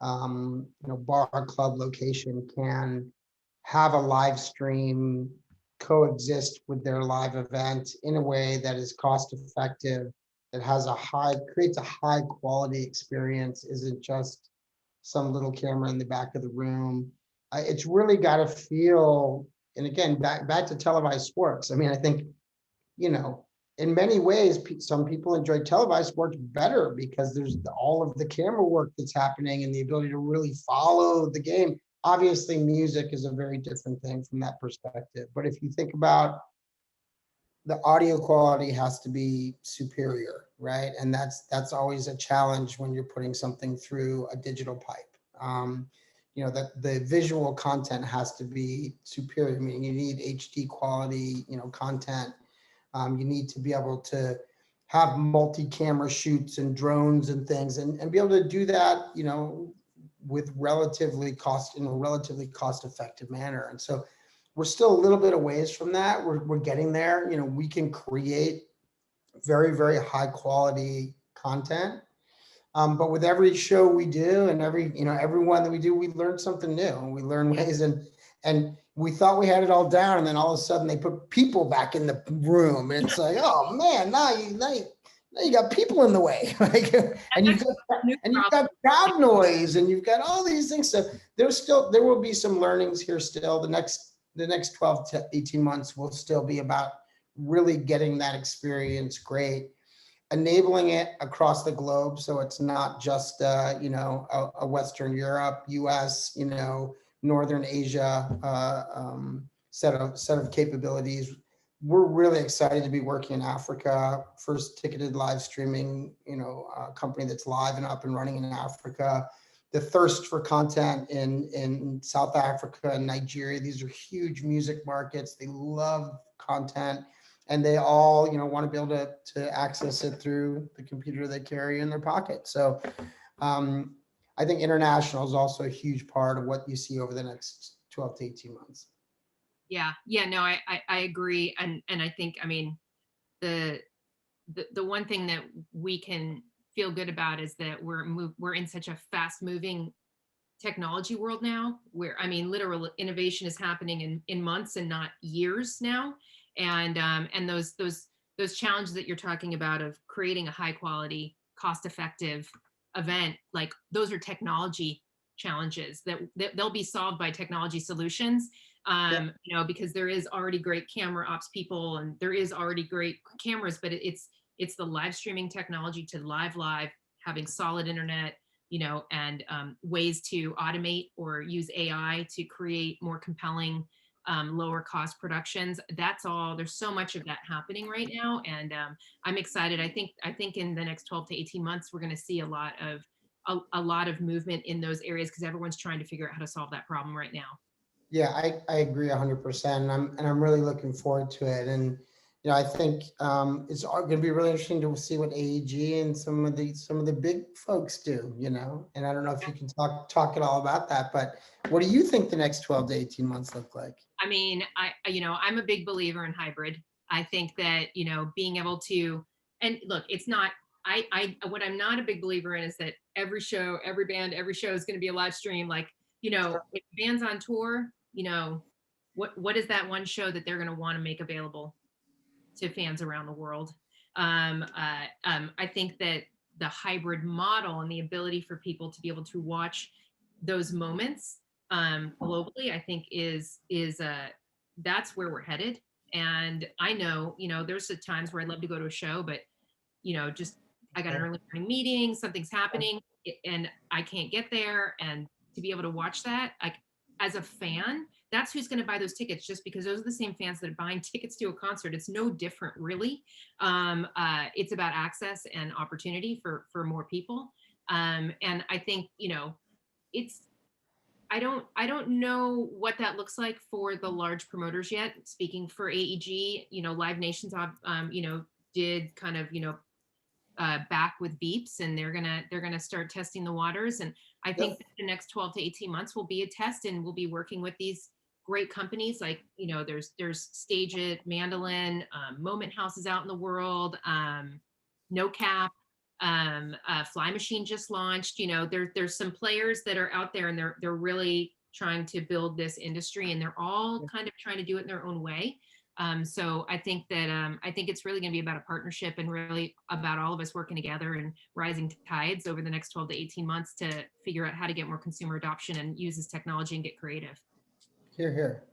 bar, club location can have a live stream coexist with their live event in a way that is cost effective, that creates a high quality experience, isn't just some little camera in the back of the room. It's really got to feel, and again, back to televised sports. I mean, I think, in many ways, some people enjoy televised sports better because there's all of the camera work that's happening and the ability to really follow the game. obviously music is a very different thing from that perspective. But if you think about the audio quality has to be superior, right? And that's always a challenge when you're putting something through a digital pipe. That the visual content has to be superior. I mean, you need HD quality, content. You need to be able to have multi-camera shoots and drones and things, and be able to do that, with in a relatively cost-effective manner. And so we're still a little bit of ways from that. We're getting there. We can create very, very high quality content. But with every show we do and every one that we do, we learn something new, and we learn ways, and we thought we had it all down, and then all of a sudden they put people back in the room, and it's like, oh man, now you got people in the way, like, and you've got crowd noise, and you've got all these things. So there will be some learnings here still. The next 12 to 18 months will still be about really getting that experience great, enabling it across the globe. So it's not just, a Western Europe, US, Northern Asia set of capabilities. We're really excited to be working in Africa. First ticketed live streaming, company that's live and up and running in Africa. The thirst for content in South Africa and Nigeria. These are huge music markets. They love content, and they all, want to be able to access it through the computer they carry in their pocket. So I think international is also a huge part of what you see over the next 12 to 18 months. Yeah. No, I agree. And I think, I mean, the one thing that we can feel good about is that we're in such a fast moving technology world now, where, I mean, literal innovation is happening in months and not years now. And those challenges that you're talking about of creating a high quality, cost effective event, like those are technology challenges that they'll be solved by technology solutions. Because there is already great camera ops people, and there is already great cameras, but it's the live streaming technology to live, having solid internet, and ways to automate or use AI to create more compelling, lower cost productions. That's all. There's so much of that happening right now, and I'm excited. I think in the next 12 to 18 months, we're going to see a lot of movement in those areas, because everyone's trying to figure out how to solve that problem right now. Yeah, I agree 100%. I'm really looking forward to it. And, I think it's going to be really interesting to see what AEG and some of the big folks do, and I don't know if you can talk at all about that, but what do you think the next 12 to 18 months look like? I mean, I'm a big believer in hybrid. I think that, being able to, and look, it's not, what I'm not a big believer in is that every show, every band, every show is going to be a live stream. Like, Sure. if band's on tour, what is that one show that they're going to want to make available to fans around the world? I think that the hybrid model and the ability for people to be able to watch those moments globally, I think is that's where we're headed. And I know, there's times where I'd love to go to a show, but just I got an early morning meeting, something's happening, and I can't get there. And to be able to watch that, like, as a fan, that's who's going to buy those tickets, just because those are the same fans that are buying tickets to a concert. It's no different, really. It's about access and opportunity for more people. And I think, it's, I don't know what that looks like for the large promoters yet. Speaking for AEG, Live Nation's, did kind of, back with beeps, and they're gonna start testing the waters. And I think Yep. that the next 12 to 18 months will be a test, and we'll be working with these great companies like, there's Stage It, Mandolin, Moment House is out in the world, No Cap, Fly Machine just launched. There's some players that are out there, and they're really trying to build this industry, and they're all kind of trying to do it in their own way. So I think it's really going to be about a partnership, and really about all of us working together and rising tides over the next 12 to 18 months to figure out how to get more consumer adoption and use this technology and get creative. Here, here.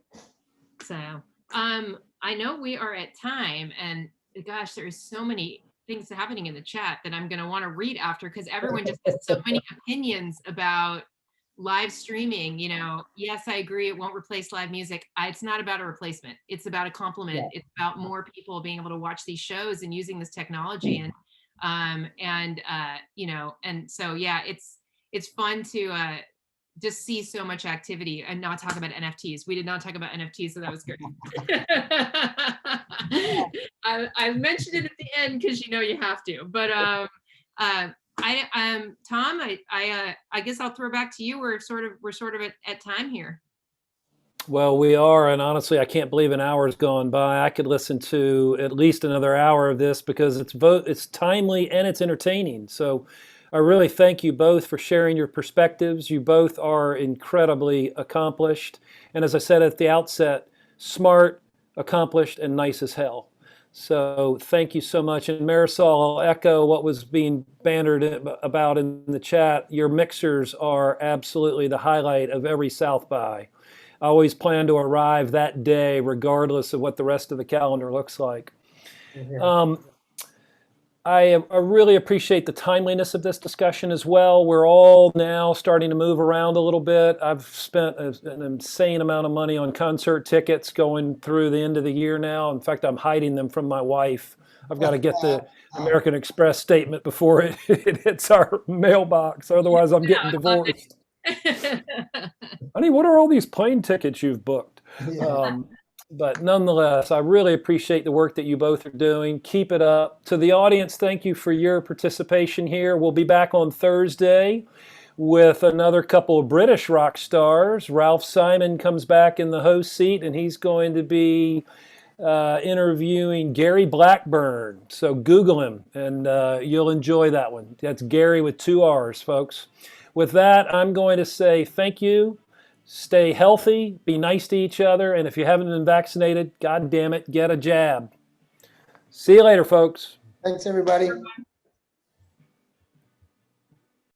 So I know we are at time, and gosh, there's so many things happening in the chat that I'm going to want to read after, because everyone just has so many opinions about live streaming, yes, I agree, it won't replace live music. It's not about a replacement. It's about a complement. Yeah. It's about more people being able to watch these shows and using this technology. And so, yeah, it's fun to just see so much activity and not talk about NFTs. We did not talk about NFTs, so that was good. I mentioned it at the end because you have to. But Tom, I guess I'll throw back to you. We're sort of at time here. Well, we are, and honestly, I can't believe an hour's gone by. I could listen to at least another hour of this because it's timely and it's entertaining. So I really thank you both for sharing your perspectives. You both are incredibly accomplished. And as I said at the outset, smart, accomplished, and nice as hell. So thank you so much. And Marisol, I'll echo what was being bantered about in the chat. Your mixers are absolutely the highlight of every South by. I always plan to arrive that day, regardless of what the rest of the calendar looks like. I really appreciate the timeliness of this discussion as well. We're all now starting to move around a little bit. I've spent an insane amount of money on concert tickets going through the end of the year now. In fact, I'm hiding them from my wife. I've got to get the American Express statement before it hits our mailbox. Otherwise, I'm getting divorced. Honey, what are all these plane tickets you've booked? Yeah. But nonetheless, I really appreciate the work that you both are doing. Keep it up. To the audience, thank you for your participation here. We'll be back on Thursday with another couple of British rock stars. Ralph Simon comes back in the host seat, and he's going to be interviewing Gary Blackburn. So Google him, and you'll enjoy that one. That's Gary with 2 R's, folks. With that, I'm going to say thank you. Stay healthy, be nice to each other, and if you haven't been vaccinated, God damn it, get a jab. See you later, folks. Thanks, everybody.